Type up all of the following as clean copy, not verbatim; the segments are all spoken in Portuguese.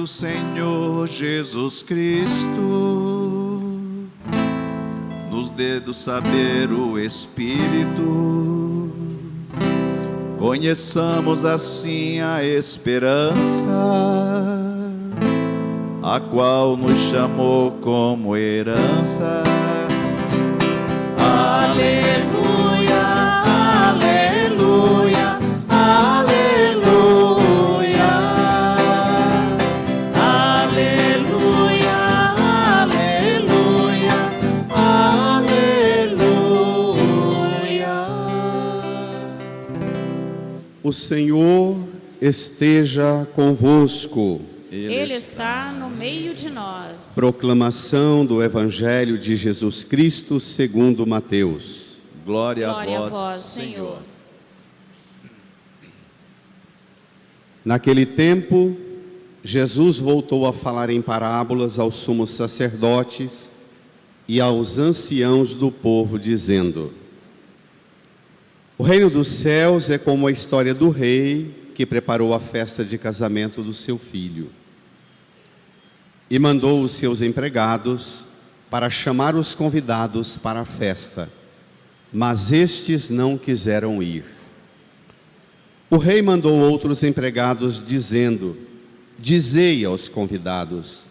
do Senhor Jesus Cristo, nos dê do saber o Espírito, conheçamos assim a esperança, a qual nos chamou como herança. Aleluia, aleluia, aleluia, aleluia, aleluia, aleluia. O Senhor esteja convosco. Ele está no meio de nós. Proclamação do Evangelho de Jesus Cristo segundo Mateus. Glória a vós, Senhor. Naquele tempo, Jesus voltou a falar em parábolas aos sumos sacerdotes e aos anciãos do povo, dizendo: o reino dos céus é como a história do rei que preparou a festa de casamento do seu filho. E mandou os seus empregados para chamar os convidados para a festa, mas estes não quiseram ir. O rei mandou outros empregados, dizendo: dizei aos convidados: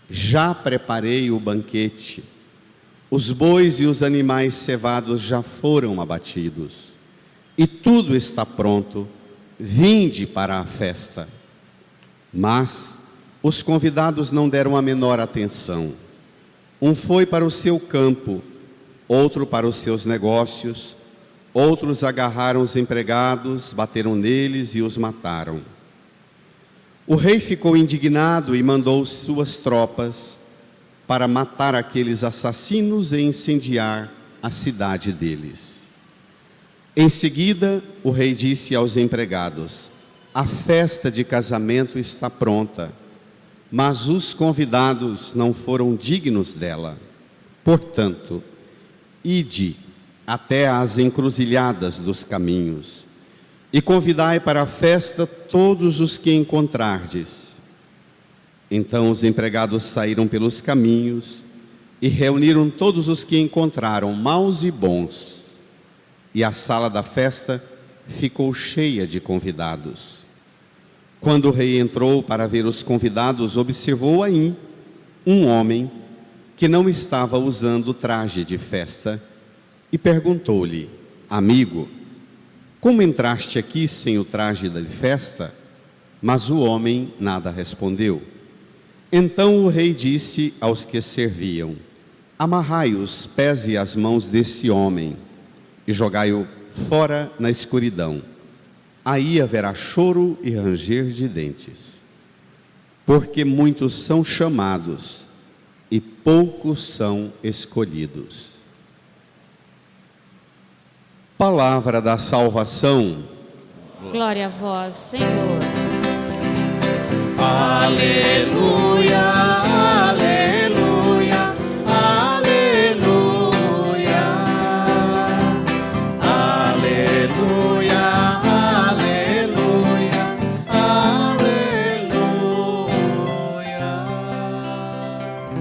já preparei o banquete, os bois e os animais cevados já foram abatidos, e tudo está pronto, vinde para a festa. Mas os convidados não deram a menor atenção. Um foi para o seu campo, outro para os seus negócios, outros agarraram os empregados, bateram neles e os mataram. O rei ficou indignado e mandou suas tropas para matar aqueles assassinos e incendiar a cidade deles. Em seguida, o rei disse aos empregados: a festa de casamento está pronta, mas os convidados não foram dignos dela. Portanto, ide até às encruzilhadas dos caminhos e convidai para a festa todos os que encontrardes. Então os empregados saíram pelos caminhos e reuniram todos os que encontraram, maus e bons. E a sala da festa ficou cheia de convidados. Quando o rei entrou para ver os convidados, observou aí um homem que não estava usando traje de festa e perguntou-lhe: amigo, como entraste aqui sem o traje de festa? Mas o homem nada respondeu. Então o rei disse aos que serviam: amarrai os pés e as mãos desse homem e jogai-o fora na escuridão. Aí haverá choro e ranger de dentes, porque muitos são chamados e poucos são escolhidos. Palavra da salvação. Glória a vós, Senhor. Aleluia, aleluia, aleluia, aleluia, aleluia, aleluia.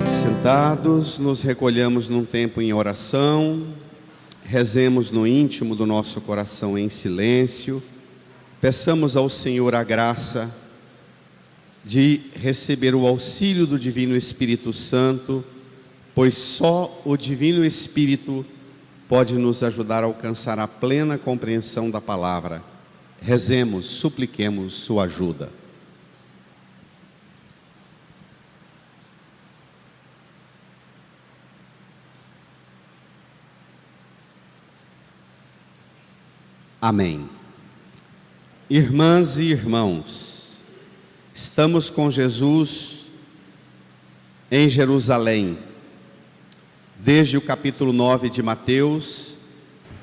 Sentados, nos recolhamos num tempo em oração. Rezemos no íntimo do nosso coração em silêncio. Peçamos ao Senhor a graça de receber o auxílio do Divino Espírito Santo, pois só o Divino Espírito pode nos ajudar a alcançar a plena compreensão da palavra. Rezemos, supliquemos sua ajuda. Amém. Irmãs e irmãos, estamos com Jesus em Jerusalém. Desde o capítulo 9 de Mateus,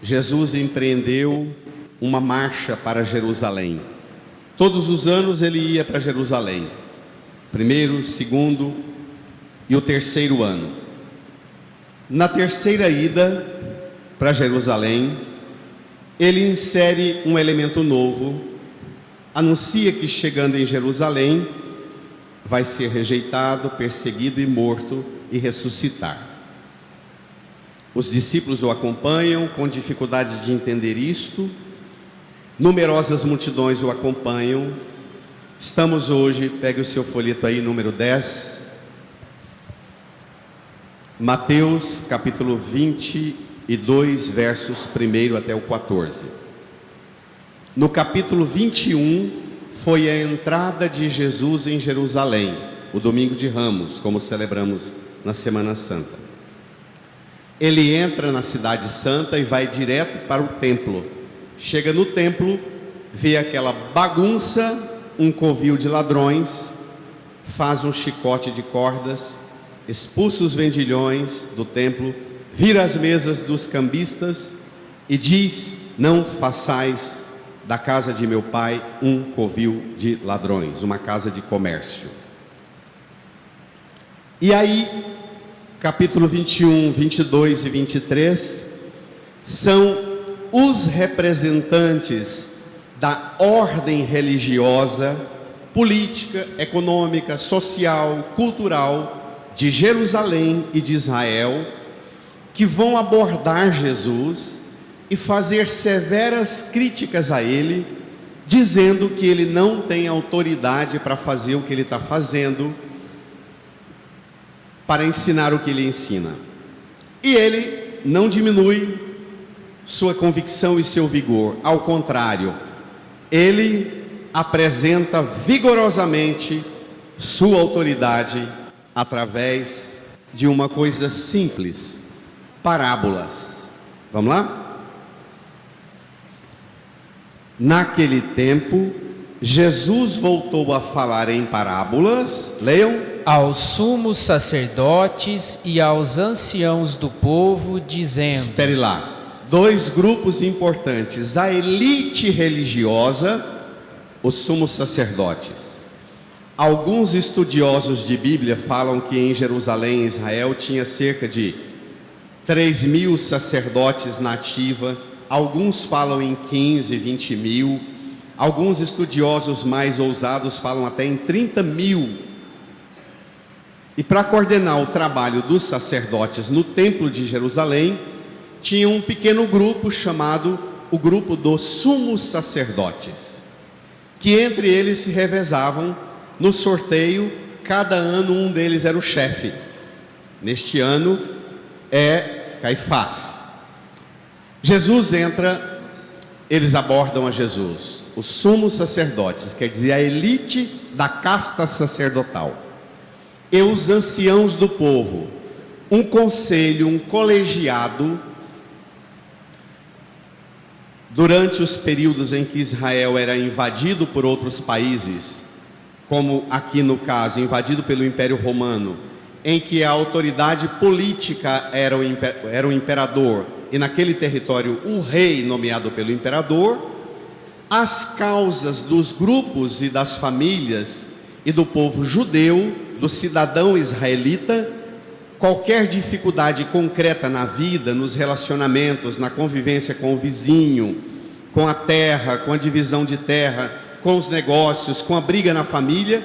Jesus empreendeu uma marcha para Jerusalém. Todos os anos ele ia para Jerusalém. Primeiro, segundo e o terceiro ano. Na terceira ida para Jerusalém, ele insere um elemento novo, anuncia que chegando em Jerusalém, vai ser rejeitado, perseguido e morto e ressuscitar. Os discípulos o acompanham com dificuldade de entender isto. Numerosas multidões o acompanham. Estamos hoje, pegue o seu folheto aí, número 10. Mateus capítulo 22, versos 1 até o 14. No capítulo 21, foi a entrada de Jesus em Jerusalém, o domingo de Ramos, como celebramos na Semana Santa. Ele entra na cidade santa e vai direto para o templo. Chega no templo, vê aquela bagunça, um covil de ladrões, faz um chicote de cordas, expulsa os vendilhões do templo, vira as mesas dos cambistas e diz: não façais da casa de meu pai um covil de ladrões, uma casa de comércio. E aí, capítulo 21, 22 e 23 são os representantes da ordem religiosa, política, econômica, social, cultural de Jerusalém e de Israel, que vão abordar Jesus e fazer severas críticas a ele, dizendo que ele não tem autoridade para fazer o que ele está fazendo, para ensinar o que ele ensina. E ele não diminui sua convicção e seu vigor, ao contrário, ele apresenta vigorosamente sua autoridade através de uma coisa simples: parábolas. Vamos lá? Naquele tempo, Jesus voltou a falar em parábolas, leiam, aos sumos sacerdotes e aos anciãos do povo, dizendo... Espere lá, dois grupos importantes: a elite religiosa, os sumos sacerdotes. Alguns estudiosos de Bíblia falam que em Jerusalém, Israel, tinha cerca de 3.000 sacerdotes na ativa. Alguns falam em 15, 20 mil. Alguns estudiosos mais ousados falam até em 30.000. E para coordenar o trabalho dos sacerdotes no templo de Jerusalém, tinha um pequeno grupo chamado o grupo dos sumos sacerdotes, que entre eles se revezavam no sorteio. Cada ano um deles era o chefe. Neste ano é Caifás. Jesus entra, eles abordam a Jesus, os sumos sacerdotes, quer dizer, a elite da casta sacerdotal, e os anciãos do povo, um conselho, um colegiado. Durante os períodos em que Israel era invadido por outros países, como aqui no caso, invadido pelo Império Romano, em que a autoridade política era o imperador, e naquele território o rei nomeado pelo imperador, as causas dos grupos e das famílias e do povo judeu, do cidadão israelita, qualquer dificuldade concreta na vida, nos relacionamentos, na convivência com o vizinho, com a terra, com a divisão de terra, com os negócios, com a briga na família,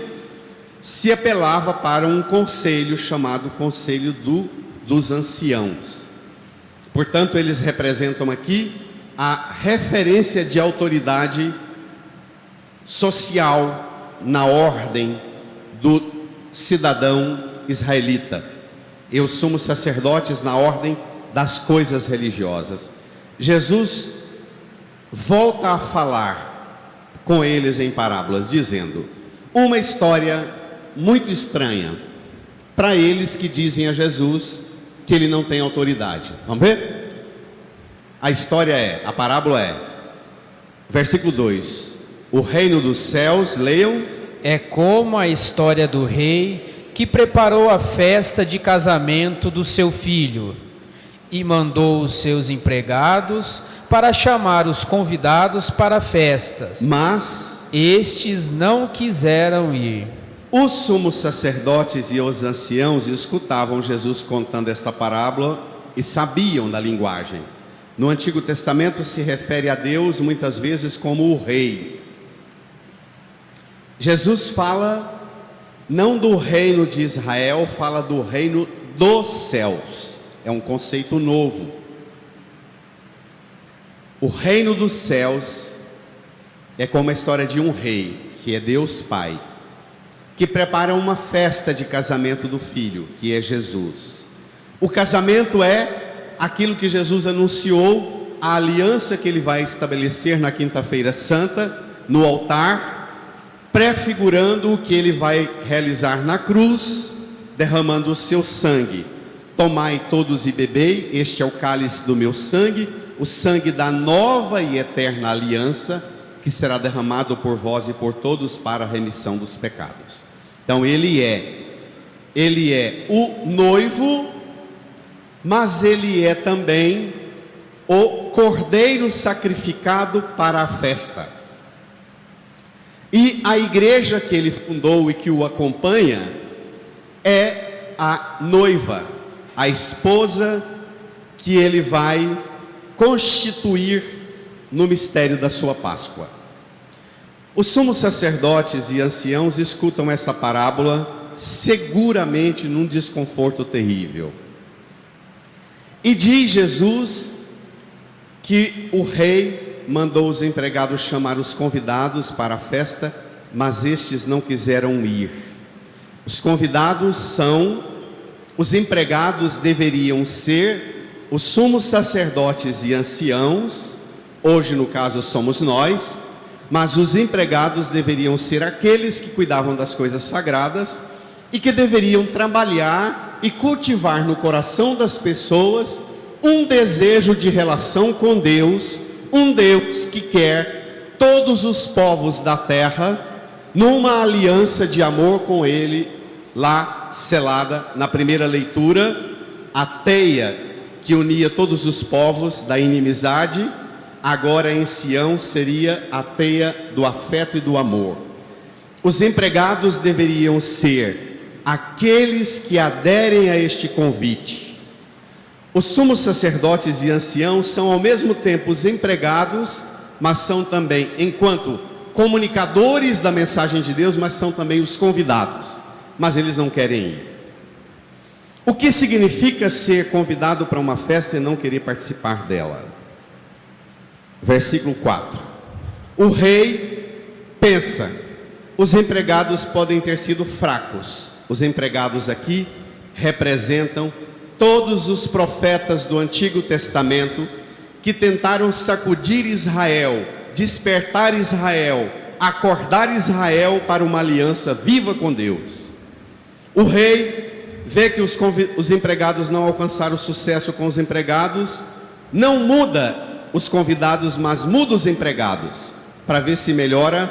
se apelava para um conselho chamado Conselho dos Anciãos. Portanto, eles representam aqui a referência de autoridade social na ordem do cidadão israelita, e os sumos sacerdotes na ordem das coisas religiosas. Jesus volta a falar com eles em parábolas, dizendo uma história muito estranha para eles que dizem a Jesus que ele não tem autoridade. Vamos ver? A história a parábola versículo 2: o reino dos céus, leiam, é como a história do rei que preparou a festa de casamento do seu filho e mandou os seus empregados para chamar os convidados para a festa, mas estes não quiseram ir. Os sumos sacerdotes e os anciãos escutavam Jesus contando esta parábola e sabiam da linguagem. No Antigo Testamento se refere a Deus muitas vezes como o rei. Jesus fala não do reino de Israel, fala do reino dos céus. É um conceito novo. O reino dos céus é como a história de um rei, que é Deus Pai, que prepara uma festa de casamento do filho, que é Jesus. O casamento é aquilo que Jesus anunciou, a aliança que ele vai estabelecer na quinta-feira santa, no altar, prefigurando o que ele vai realizar na cruz, derramando o seu sangue. Tomai todos e bebei, este é o cálice do meu sangue, o sangue da nova e eterna aliança, que será derramado por vós e por todos para a remissão dos pecados. Então ele é o noivo, mas ele é também o cordeiro sacrificado para a festa. E a igreja que ele fundou e que o acompanha é a noiva, a esposa que ele vai constituir no mistério da sua Páscoa. Os sumos sacerdotes e anciãos escutam essa parábola seguramente num desconforto terrível. E diz Jesus que o rei mandou os empregados chamar os convidados para a festa, mas estes não quiseram ir. Os convidados são, os empregados deveriam ser os sumos sacerdotes e anciãos, hoje no caso somos nós, mas os empregados deveriam ser aqueles que cuidavam das coisas sagradas e que deveriam trabalhar e cultivar no coração das pessoas um desejo de relação com Deus, um Deus que quer todos os povos da terra numa aliança de amor com Ele, lá selada na primeira leitura, a teia que unia todos os povos da inimizade, agora em Sião seria a teia do afeto e do amor. Os empregados deveriam ser aqueles que aderem a este convite. Os sumos sacerdotes e anciãos são ao mesmo tempo os empregados, mas são também, enquanto comunicadores da mensagem de Deus, mas são também os convidados, mas eles não querem ir. O que significa ser convidado para uma festa e não querer participar dela? Versículo 4. O rei pensa, os empregados podem ter sido fracos. Os empregados aqui representam todos os profetas do Antigo Testamento que tentaram sacudir Israel, despertar Israel, acordar Israel para uma aliança viva com Deus. O rei vê que os empregados não alcançaram sucesso com os empregados, não muda os convidados, mas muda os empregados, para ver se melhora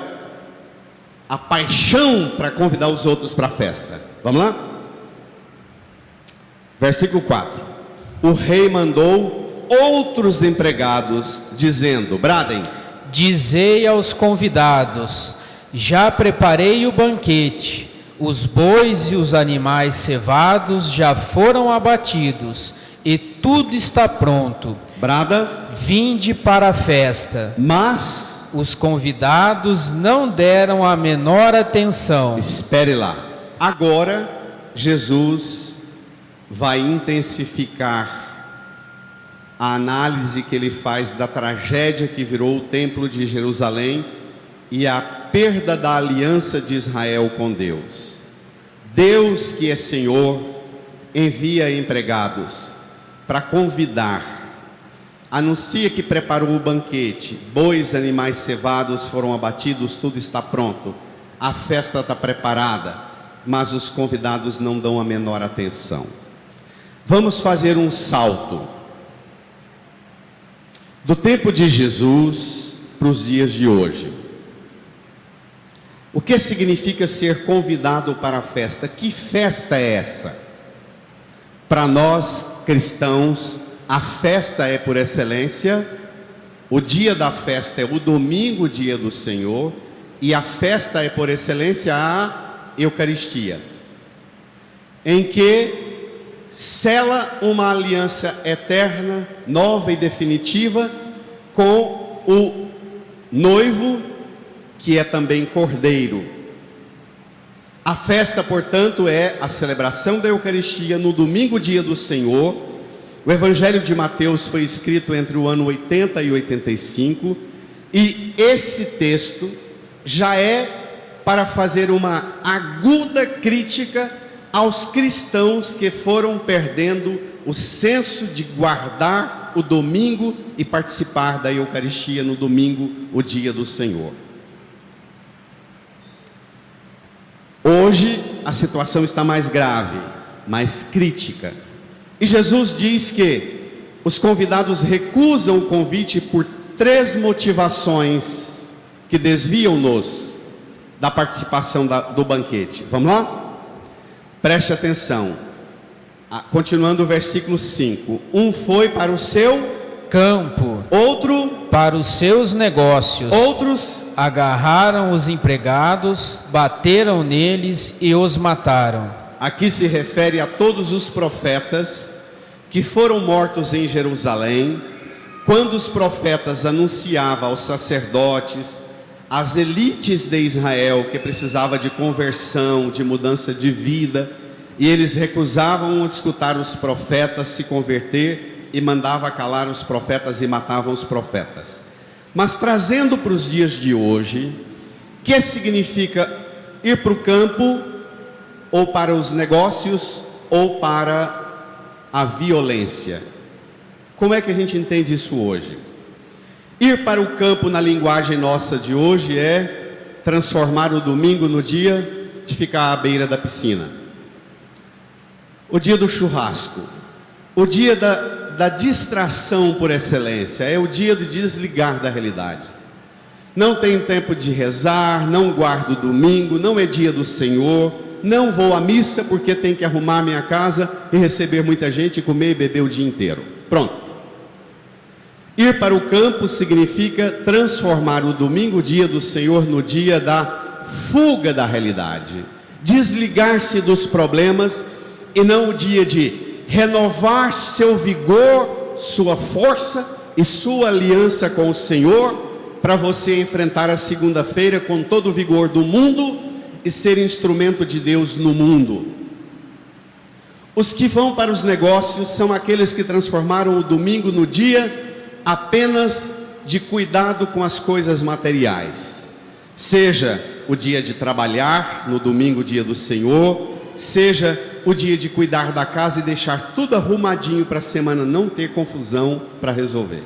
a paixão para convidar os outros para a festa. Vamos lá? Versículo 4. O rei mandou outros empregados, dizendo, bradem: dizei aos convidados, já preparei o banquete, os bois e os animais cevados já foram abatidos, e tudo está pronto. Brada: vinde para a festa. Mas os convidados não deram a menor atenção. Espere lá. Agora Jesus vai intensificar a análise que ele faz da tragédia que virou o templo de Jerusalém e a perda da aliança de Israel com Deus. Deus, que é Senhor, envia empregados para convidar. Anuncia que preparou o banquete, bois, animais cevados foram abatidos, tudo está pronto, a festa está preparada, mas os convidados não dão a menor atenção. Vamos fazer um salto do tempo de Jesus para os dias de hoje. O que significa ser convidado para a festa? Que festa é essa? Para nós cristãos, a festa é por excelência, o dia da festa é o domingo, dia do Senhor, e a festa é por excelência a Eucaristia, em que sela uma aliança eterna, nova e definitiva com o noivo, que é também cordeiro. A festa, portanto, é a celebração da Eucaristia no domingo, dia do Senhor. O Evangelho de Mateus foi escrito entre o ano 80 e 85, e esse texto já é para fazer uma aguda crítica aos cristãos que foram perdendo o senso de guardar o domingo e participar da Eucaristia no domingo, o dia do Senhor. Hoje a situação está mais grave, mais crítica. E Jesus diz que os convidados recusam o convite por 3 motivações que desviam-nos da participação do banquete. Vamos lá? Preste atenção. Continuando o versículo 5. Um foi para o seu campo, outro para os seus negócios, outros agarraram os empregados, bateram neles e os mataram. Aqui se refere a todos os profetas que foram mortos em Jerusalém, quando os profetas anunciavam aos sacerdotes, às elites de Israel, que precisava de conversão, de mudança de vida, e eles recusavam escutar os profetas se converter, e mandavam calar os profetas e matavam os profetas. Mas trazendo para os dias de hoje, que significa ir para o campo, ou para os negócios, ou para a violência? Como é que a gente entende isso hoje? Ir para o campo na linguagem nossa de hoje é transformar o domingo no dia de ficar à beira da piscina, o dia do churrasco, o dia da distração por excelência, é o dia de desligar da realidade. Não tenho tempo de rezar, não guardo o domingo, não é dia do Senhor, não vou à missa porque tenho que arrumar minha casa e receber muita gente e comer e beber o dia inteiro. Pronto. Ir para o campo significa transformar o domingo, dia do Senhor, no dia da fuga da realidade, desligar-se dos problemas, e não o dia de renovar seu vigor, sua força e sua aliança com o Senhor, para você enfrentar a segunda-feira com todo o vigor do mundo e ser instrumento de Deus no mundo. Os que vão para os negócios são aqueles que transformaram o domingo no dia apenas de cuidado com as coisas materiais, seja o dia de trabalhar, no domingo, dia do Senhor, seja o dia de cuidar da casa e deixar tudo arrumadinho para a semana não ter confusão para resolver.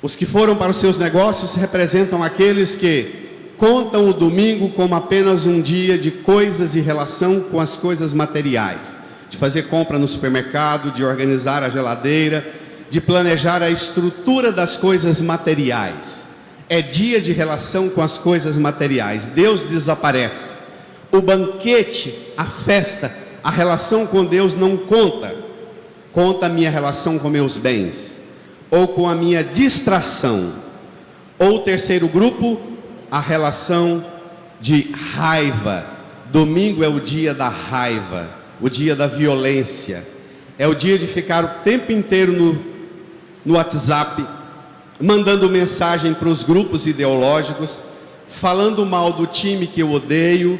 Os que foram para os seus negócios representam aqueles que contam o domingo como apenas um dia de coisas e relação com as coisas materiais, de fazer compra no supermercado, de organizar a geladeira, de planejar a estrutura das coisas materiais. É dia de relação com as coisas materiais. Deus desaparece. O banquete, a festa, a relação com Deus não conta. Conta a minha relação com meus bens, ou com a minha distração. Ou o terceiro grupo, a relação de raiva. Domingo é o dia da raiva, o dia da violência. É o dia de ficar o tempo inteiro no WhatsApp, mandando mensagem para os grupos ideológicos, falando mal do time que eu odeio,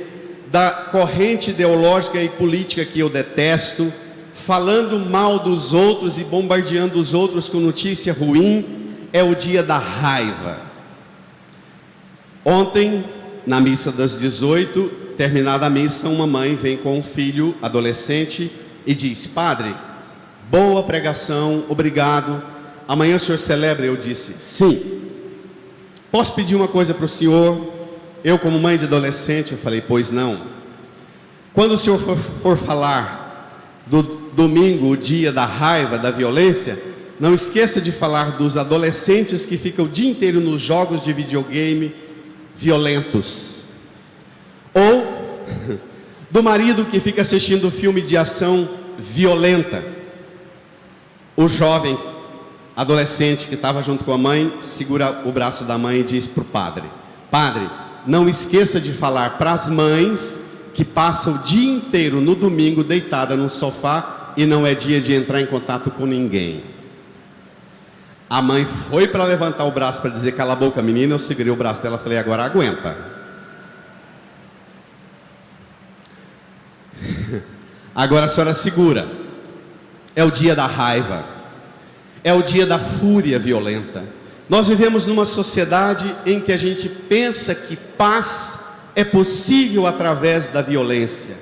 da corrente ideológica e política que eu detesto, falando mal dos outros e bombardeando os outros com notícia ruim. É o dia da raiva. Ontem, na missa das 18, terminada a missa, uma mãe vem com um filho adolescente e diz: padre, boa pregação, obrigado, amanhã o senhor celebra? Eu disse: sim. Posso pedir uma coisa para o senhor? Eu, como mãe de adolescente, eu falei: pois não. Quando o senhor for falar do domingo, o dia da raiva, da violência, não esqueça de falar dos adolescentes que ficam o dia inteiro nos jogos de videogame violentos, ou do marido que fica assistindo filme de ação violenta. O jovem adolescente que estava junto com a mãe segura o braço da mãe e diz para o padre: padre, não esqueça de falar para as mães que passam o dia inteiro no domingo deitada no sofá e não é dia de entrar em contato com ninguém. A mãe foi para levantar o braço para dizer: cala a boca, menina. Eu segurei o braço dela e falei: agora aguenta. Agora a senhora segura. É o dia da raiva. É o dia da fúria violenta. Nós vivemos numa sociedade em que a gente pensa que paz é possível através da violência,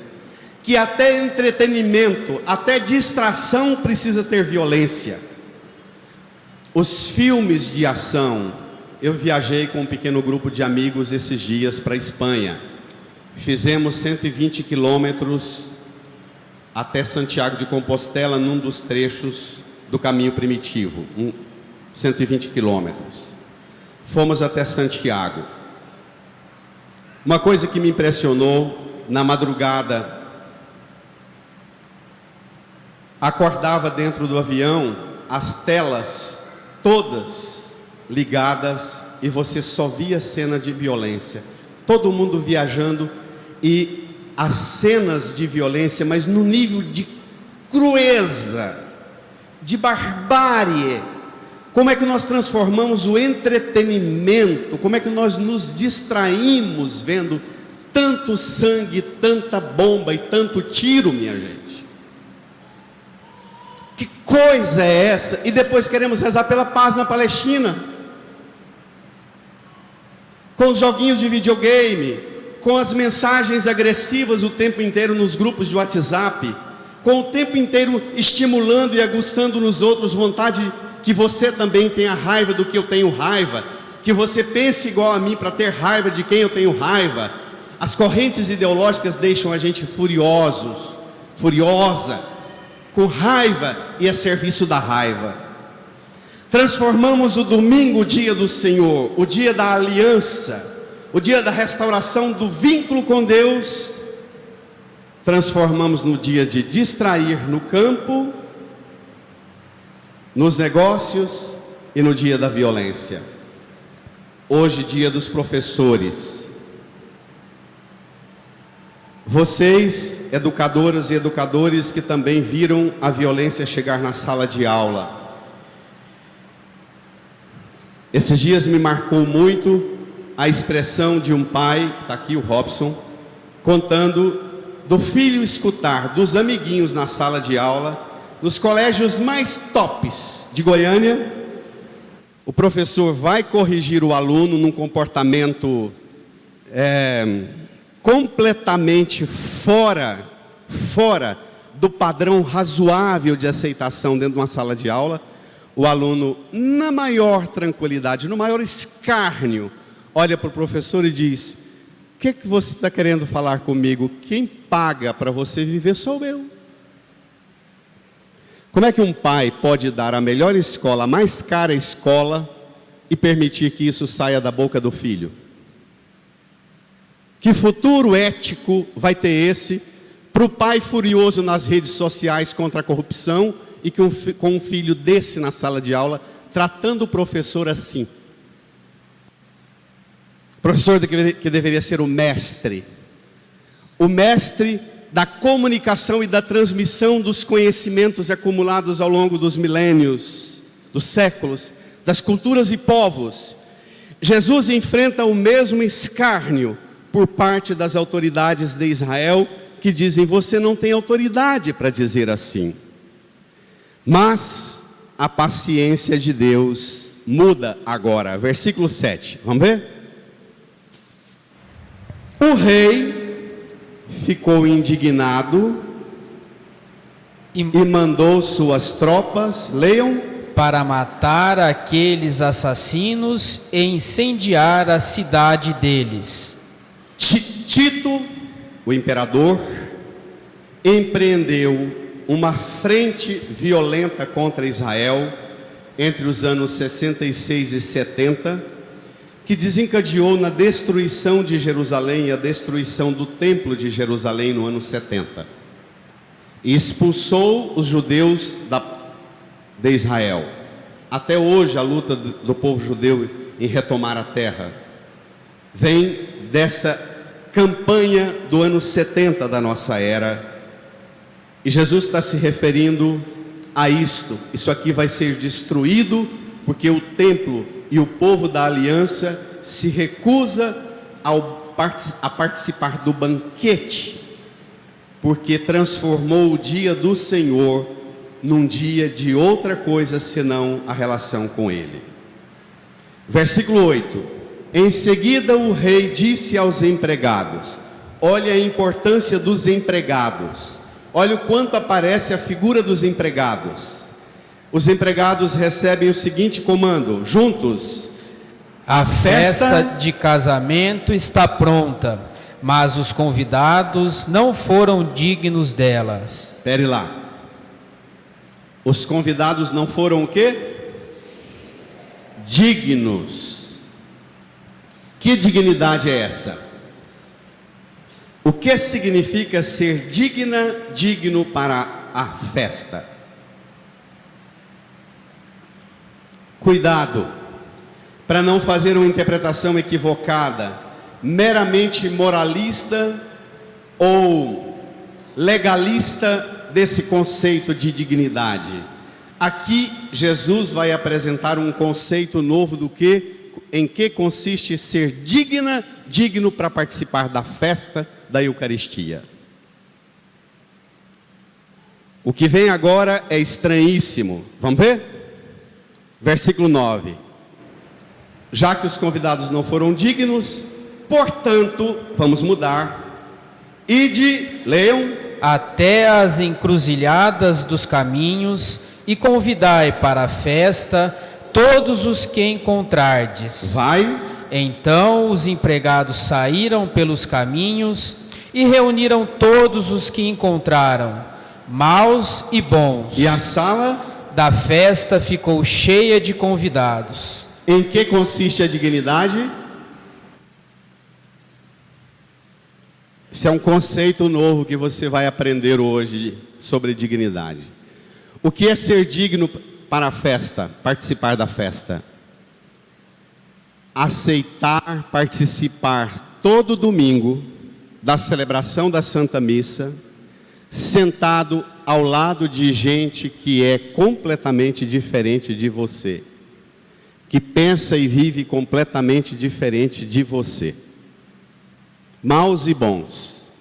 que até entretenimento, até distração precisa ter violência. Os filmes de ação, eu viajei com um pequeno grupo de amigos esses dias para a Espanha, fizemos 120 quilômetros até Santiago de Compostela, num dos trechos do caminho primitivo, 120 quilômetros, fomos até Santiago. Uma coisa que me impressionou, na madrugada, acordava dentro do avião, as telas todas ligadas, e você só via cena de violência, todo mundo viajando, e as cenas de violência, mas no nível de crueza, de barbárie. Como é que nós transformamos o entretenimento, como é que nós nos distraímos vendo tanto sangue, tanta bomba e tanto tiro, minha gente? Que coisa é essa? E depois queremos rezar pela paz na Palestina, com os joguinhos de videogame, com as mensagens agressivas o tempo inteiro nos grupos de WhatsApp, com o tempo inteiro estimulando e aguçando nos outros vontade que você também tenha raiva do que eu tenho raiva, que você pense igual a mim para ter raiva de quem eu tenho raiva. As correntes ideológicas deixam a gente furiosa, com raiva e a serviço da raiva. Transformamos o domingo, o dia do Senhor, o dia da aliança, o dia da restauração do vínculo com Deus, transformamos no dia de distrair no campo, nos negócios e no dia da violência. Hoje, dia dos professores. Vocês, educadoras e educadores, que também viram a violência chegar na sala de aula. Esses dias me marcou muito a expressão de um pai, está aqui o Robson, contando do filho escutar dos amiguinhos na sala de aula, nos colégios mais tops de Goiânia, o professor vai corrigir o aluno num comportamento completamente fora do padrão razoável de aceitação dentro de uma sala de aula. O aluno, na maior tranquilidade, no maior escárnio, olha para o professor e diz: o que você está querendo falar comigo? Quem paga para você viver sou eu. Como é que um pai pode dar a melhor escola, a mais cara escola, e permitir que isso saia da boca do filho? Que futuro ético vai ter esse para o pai furioso nas redes sociais contra a corrupção e com um filho desse na sala de aula, tratando o professor assim? O professor que deveria ser o mestre da comunicação e da transmissão dos conhecimentos acumulados ao longo dos milênios, dos séculos, das culturas e povos. Jesus enfrenta o mesmo escárnio por parte das autoridades de Israel, que dizem: você não tem autoridade para dizer assim. Mas a paciência de Deus muda agora. Versículo 7, vamos ver? O rei ficou indignado e mandou suas tropas, leiam, para matar aqueles assassinos e incendiar a cidade deles. Tito, o imperador, empreendeu uma frente violenta contra Israel entre os anos 66 e 70, que desencadeou na destruição de Jerusalém e a destruição do templo de Jerusalém no ano 70. E expulsou os judeus de Israel. Até hoje a luta do povo judeu em retomar a terra vem dessa campanha do ano 70 da nossa era. E Jesus está se referindo a isto. Isso aqui vai ser destruído porque o templo e o povo da aliança se recusa a participar do banquete porque transformou o dia do Senhor num dia de outra coisa senão a relação com Ele. Versículo 8: em seguida o rei disse aos empregados. Olha a importância dos empregados. Olha o quanto aparece a figura dos empregados. Os empregados recebem o seguinte comando: juntos: a festa de casamento está pronta, mas os convidados não foram dignos dela. Espere lá. Os convidados não foram o quê? Dignos. Que dignidade é essa? O que significa ser digno para a festa? Cuidado para não fazer uma interpretação equivocada, meramente moralista ou legalista desse conceito de dignidade. Aqui Jesus vai apresentar um conceito novo em que consiste ser digno para participar da festa da Eucaristia. O que vem agora é estranhíssimo. Vamos ver? Versículo 9: já que os convidados não foram dignos, portanto, vamos mudar. Ide, leiam, até as encruzilhadas dos caminhos e convidai para a festa todos os que encontrardes. vai. Então os empregados saíram pelos caminhos e reuniram todos os que encontraram, maus e bons. E a sala da festa ficou cheia de convidados. em que consiste a dignidade? Esse é um conceito novo que você vai aprender hoje sobre dignidade. O que é ser digno para a festa, participar da festa? Aceitar participar todo domingo da celebração da Santa Missa, sentado ao lado de gente que é completamente diferente de você, que pensa e vive completamente diferente de você, maus e bons.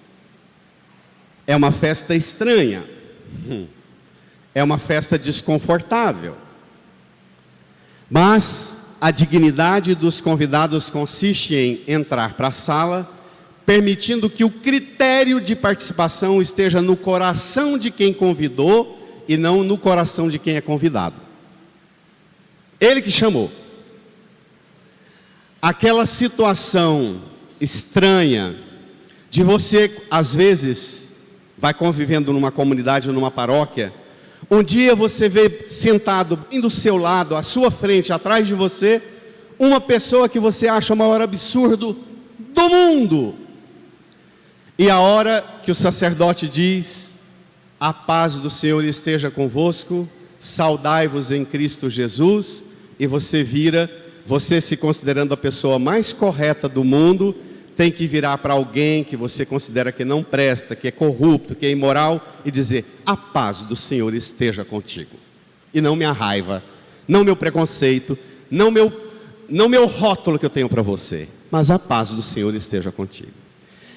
É uma festa estranha, é uma festa desconfortável, mas a dignidade dos convidados consiste em entrar para a sala, permitindo que o critério de participação esteja no coração de quem convidou e não no coração de quem é convidado. Ele que chamou. Aquela situação estranha de você, às vezes, vai convivendo numa comunidade ou numa paróquia, um dia você vê sentado bem do seu lado, à sua frente, atrás de você, uma pessoa que você acha o maior absurdo do mundo. E a hora que o sacerdote diz: a paz do Senhor esteja convosco, saudai-vos em Cristo Jesus, e você vira, você se considerando a pessoa mais correta do mundo, tem que virar para alguém que você considera que não presta, que é corrupto, que é imoral, e dizer: a paz do Senhor esteja contigo. E não minha raiva, não meu preconceito, não meu rótulo que eu tenho para você, mas a paz do Senhor esteja contigo.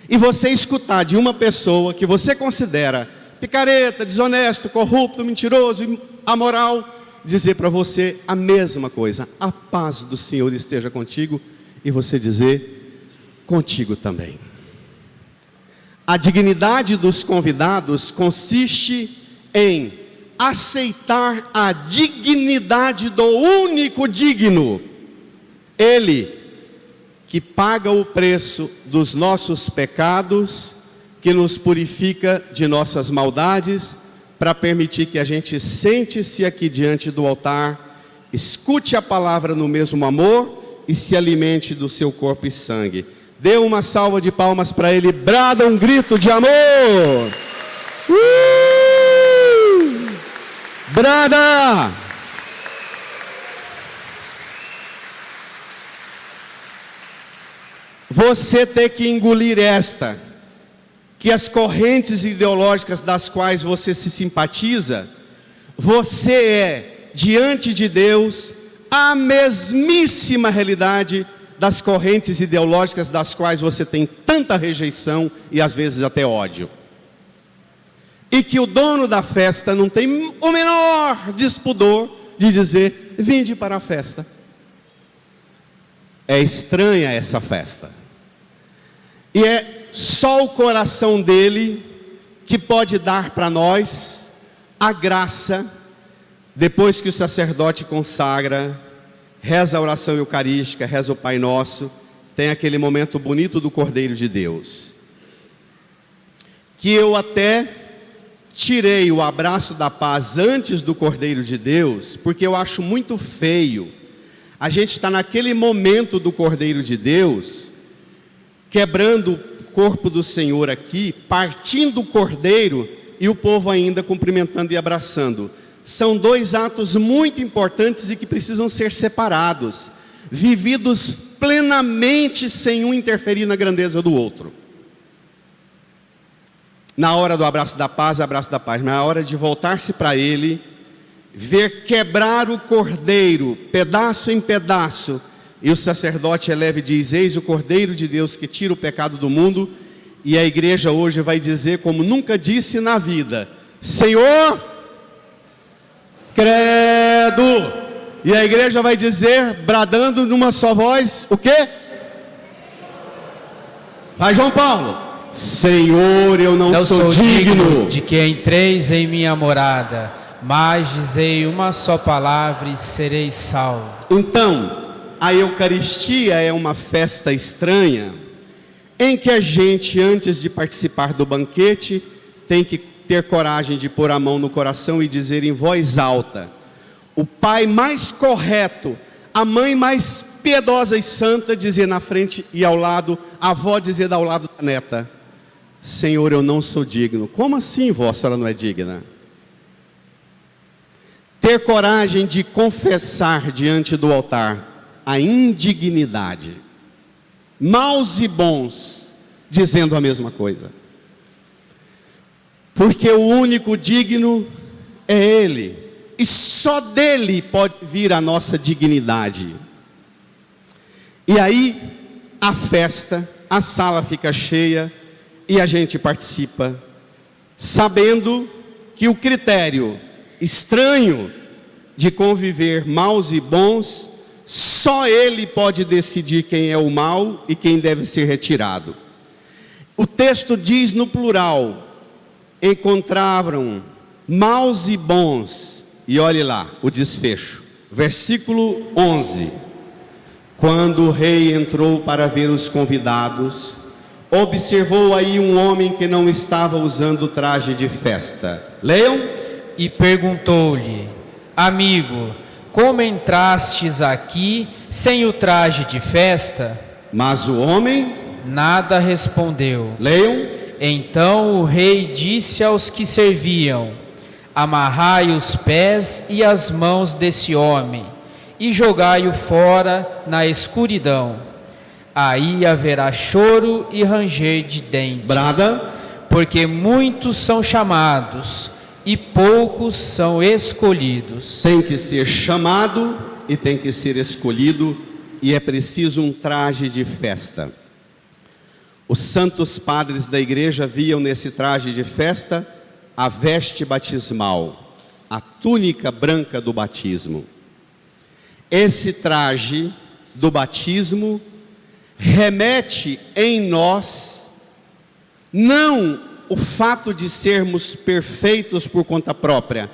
E você escutar de uma pessoa que você considera picareta, desonesto, corrupto, mentiroso, amoral, dizer para você a mesma coisa: a paz do Senhor esteja contigo, e você dizer: contigo também. A dignidade dos convidados consiste em aceitar a dignidade do único digno, Ele que paga o preço dos nossos pecados, que nos purifica de nossas maldades, para permitir que a gente sente-se aqui diante do altar, escute a palavra no mesmo amor e se alimente do seu corpo e sangue. Dê uma salva de palmas para Ele, brada um grito de amor. Brada! Você tem que engolir esta, que as correntes ideológicas das quais você se simpatiza, você é, diante de Deus, a mesmíssima realidade das correntes ideológicas das quais você tem tanta rejeição e às vezes até ódio. e que o dono da festa não tem o menor despudor de dizer: vinde para a festa. É estranha essa festa, e é só o coração dele que pode dar para nós a graça, depois que o sacerdote consagra, reza a oração eucarística, reza o Pai Nosso, tem aquele momento bonito do Cordeiro de Deus, que eu até tirei o abraço da paz antes do Cordeiro de Deus, porque eu acho muito feio a gente estar naquele momento do Cordeiro de Deus, quebrando o corpo do Senhor aqui, partindo o Cordeiro, e o povo ainda cumprimentando e abraçando. São dois atos muito importantes e que precisam ser separados, vividos plenamente, sem um interferir na grandeza do outro. Na hora do abraço da paz, mas na hora de voltar-se para Ele, ver quebrar o cordeiro, pedaço em pedaço, e o sacerdote eleva e diz: eis o Cordeiro de Deus que tira o pecado do mundo. E a igreja hoje vai dizer, como nunca disse na vida: Senhor, credo. E a igreja vai dizer, bradando numa só voz, o quê? Vai, João Paulo: Senhor, eu não sou digno de que entreis em minha morada, mas dizei uma só palavra e serei salvo. Então, a Eucaristia é uma festa estranha, em que a gente, antes de participar do banquete, tem que ter coragem de pôr a mão no coração e dizer em voz alta: o pai mais correto, a mãe mais piedosa e santa, dizer na frente e ao lado, a avó dizer ao lado da neta: Senhor, eu não sou digno. Como assim, vó, a senhora não é digna? Ter coragem de confessar diante do altar a indignidade, maus e bons, dizendo a mesma coisa, porque o único digno é Ele, e só dele pode vir a nossa dignidade. E aí a festa, a sala fica cheia e a gente participa, sabendo que o critério estranho de conviver maus e bons, só Ele pode decidir quem é o mal e quem deve ser retirado. O texto diz no plural: encontraram maus e bons. E olhe lá o desfecho, versículo 11: quando o rei entrou para ver os convidados, observou aí um homem que não estava usando traje de festa. Leiam. E perguntou-lhe: amigo, como entrastes aqui sem o traje de festa? Mas o homem nada respondeu. Leiam. Então o rei disse aos que serviam: amarrai os pés e as mãos desse homem e jogai-o fora na escuridão. Aí haverá choro e ranger de dentes. Brada. Porque muitos são chamados e poucos são escolhidos. Tem que ser chamado e tem que ser escolhido, e é preciso um traje de festa. Os santos padres da igreja viam nesse traje de festa a veste batismal, a túnica branca do batismo. Esse traje do batismo remete em nós, não o fato de sermos perfeitos por conta própria,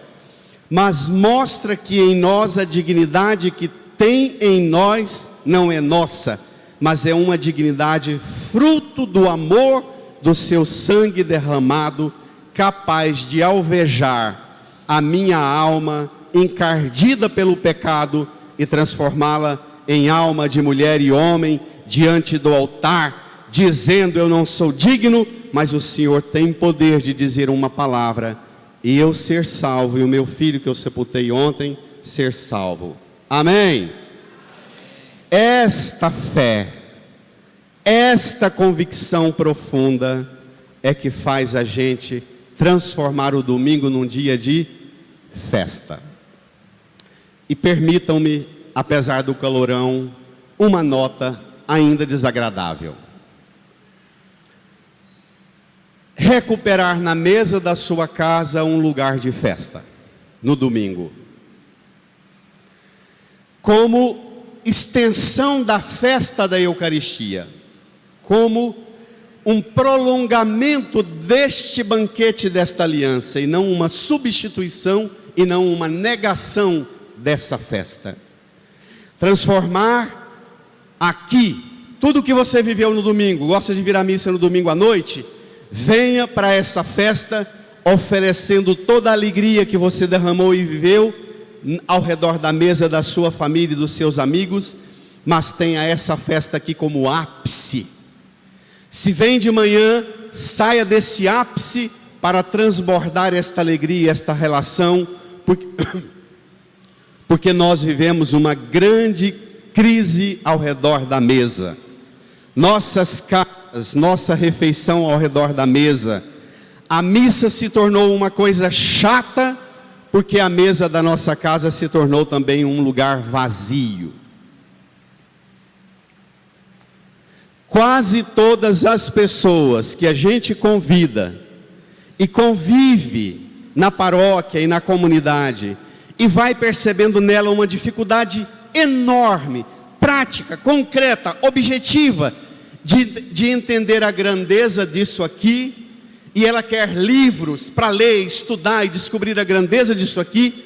mas mostra que em nós a dignidade que tem em nós não é nossa, mas é uma dignidade fruto do amor do seu sangue derramado, capaz de alvejar a minha alma encardida pelo pecado e transformá-la em alma de mulher e homem diante do altar, dizendo: eu não sou digno, mas o Senhor tem poder de dizer uma palavra e eu ser salvo, e o meu filho que eu sepultei ontem ser salvo. Amém? Esta fé, esta convicção profunda é que faz a gente transformar o domingo num dia de festa. E permitam-me, apesar do calorão, uma nota ainda desagradável. recuperar na mesa da sua casa um lugar de festa no domingo, como extensão da festa da Eucaristia, como um prolongamento deste banquete, desta aliança, e não uma substituição e não uma negação dessa festa. Transformar aqui tudo que você viveu no domingo. Gosta de vir à missa no domingo à noite? Venha para essa festa oferecendo toda a alegria que você derramou e viveu ao redor da mesa da sua família e dos seus amigos, mas tenha essa festa aqui como ápice. Se vem de manhã, saia desse ápice para transbordar esta alegria, esta relação, porque nós vivemos uma grande crise ao redor da mesa. Nossas casas, nossa refeição ao redor da mesa, a missa se tornou uma coisa chata, porque a mesa da nossa casa se tornou também um lugar vazio. Quase todas as pessoas que a gente convida e convive na paróquia e na comunidade, e vai percebendo nela uma dificuldade enorme, prática, concreta, objetiva, de entender a grandeza disso aqui, e ela quer livros para ler, estudar e descobrir a grandeza disso aqui.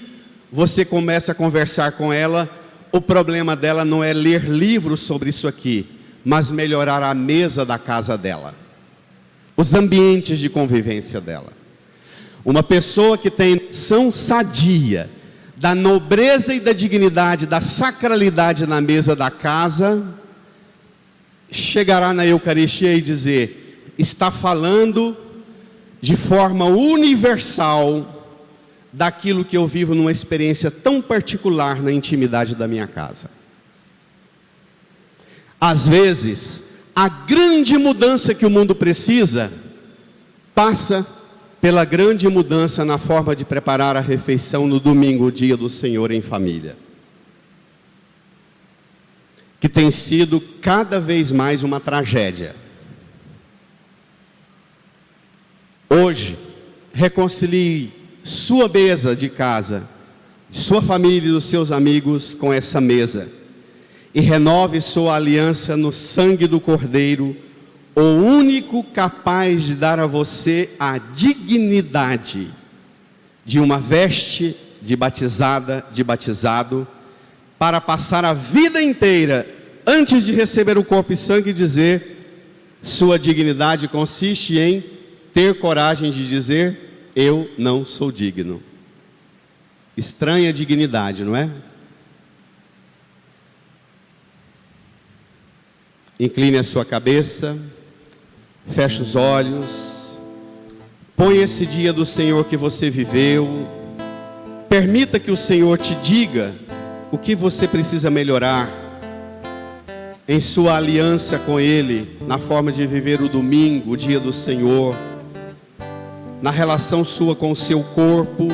Você começa a conversar com ela, o problema dela não é ler livros sobre isso aqui, mas melhorar a mesa da casa dela, os ambientes de convivência dela. Uma pessoa que tem noção sadia da nobreza e da dignidade, da sacralidade na mesa da casa, chegará na Eucaristia e dizer: está falando de forma universal daquilo que eu vivo numa experiência tão particular na intimidade da minha casa. Às vezes, a grande mudança que o mundo precisa passa pela grande mudança na forma de preparar a refeição no domingo, o dia do Senhor em família, que tem sido cada vez mais uma tragédia. Hoje, reconcilie sua mesa de casa, de sua família e dos seus amigos com essa mesa, e renove sua aliança no sangue do Cordeiro, o único capaz de dar a você a dignidade de uma veste de batizada, de batizado, para passar a vida inteira, antes de receber o corpo e sangue, dizer: sua dignidade consiste em ter coragem de dizer: eu não sou digno. Estranha dignidade, não é? Incline a sua cabeça, feche os olhos, põe esse dia do Senhor que você viveu, permita que o Senhor te diga o que você precisa melhorar em sua aliança com Ele, na forma de viver o domingo, o dia do Senhor, na relação sua com o seu corpo,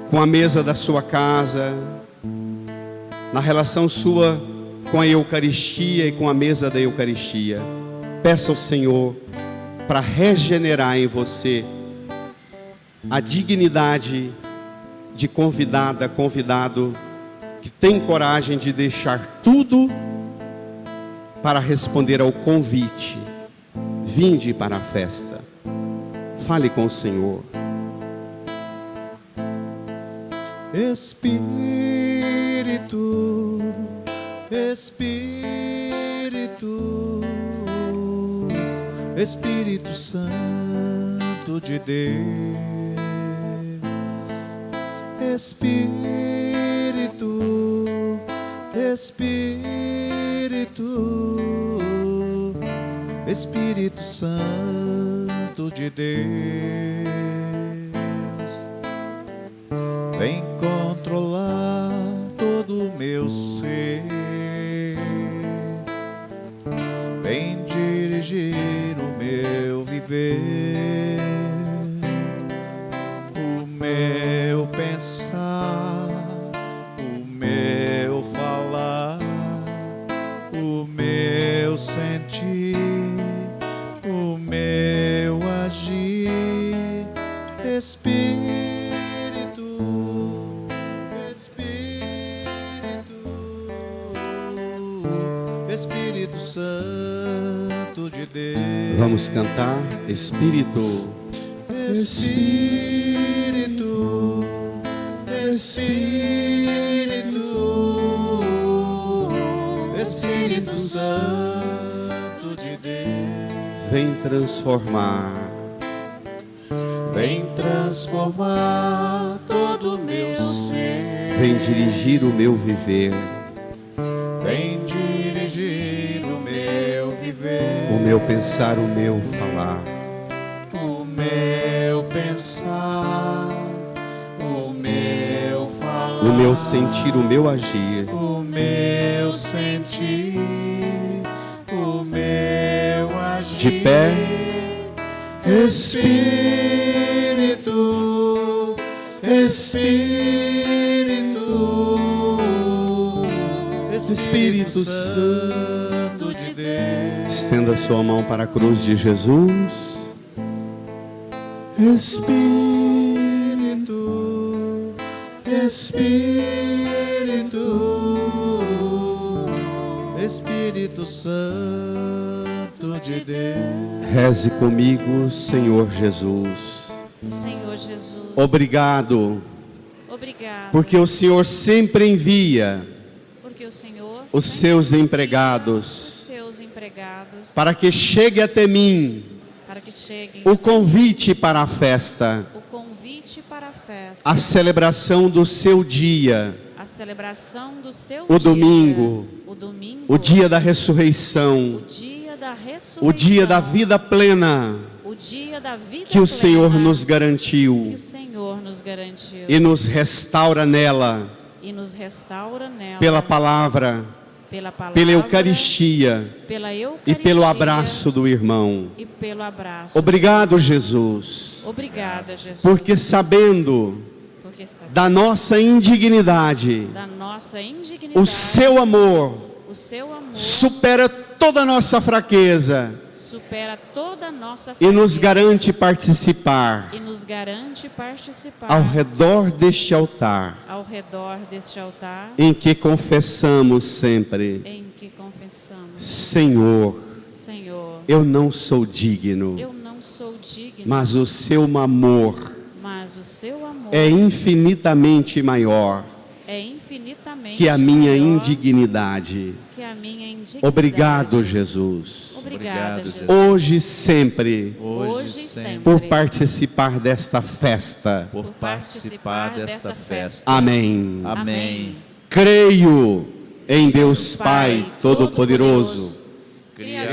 com a mesa da sua casa, na relação sua com a Eucaristia e com a mesa da Eucaristia. Peça ao Senhor para regenerar em você a dignidade de convidada, convidado, que tem coragem de deixar tudo para responder ao convite: vinde para a festa. Fale com o Senhor. Espírito, Espírito, Espírito Santo de Deus, Espírito, Espírito, Espírito Santo de Deus, vem controlar todo o meu ser, vem dirigir o meu viver, o meu pensar, o meu falar, o meu sentir, o meu Espírito Santo de Deus. Vamos cantar. Espírito, Espírito, Espírito, Espírito Santo de Deus. vem transformar. Vem transformar todo o meu ser. Vem dirigir o meu viver. Vem dirigir o meu viver. O meu pensar, o meu falar. O meu pensar, o meu falar. O meu sentir, o meu agir. O meu sentir, o meu agir. De pé. Espírito, Espírito, Espírito Santo de Deus. Estenda sua mão para a cruz de Jesus. Espírito, Espírito, Espírito Santo de Deus. Reze comigo, Senhor Jesus. Senhor Jesus. Obrigado, Obrigado. porque o Senhor sempre envia Porque o Senhor os sempre seus envia empregados os seus empregados para que chegue até mim para que cheguem o convite para a festa, o convite para a festa, a celebração do seu dia, a celebração do seu o dia, domingo, o domingo, o dia da ressurreição, o dia da ressurreição, o dia da vida plena o dia da vida que o plena Senhor nos que garantiu o Senhor nos garantiu e nos restaura nela e nos restaura nela pela palavra, pela pela Eucaristia pela e Eucaristia pelo abraço do irmão. e pelo abraço. Obrigado, Jesus, Obrigada, Jesus, porque sabendo porque sabe da nossa indignidade, da nossa indignidade, o seu amor o seu amor supera toda a nossa fraqueza supera toda a nossa e nos fraqueza garante participar e nos garante participar ao redor deste altar ao redor deste altar em que confessamos sempre: em que confessamos: Senhor, Senhor, eu não sou digno, eu não sou digno, mas o seu amor mas o seu amor é infinitamente maior é infinitamente que a minha maior indignidade. que a minha indignidade. Obrigado, Jesus, Obrigada, Obrigado, Jesus. hoje e sempre, Hoje e sempre. por participar desta festa. Por participar desta festa. Amém. Amém. Creio em Deus Pai Todo-Poderoso, Criador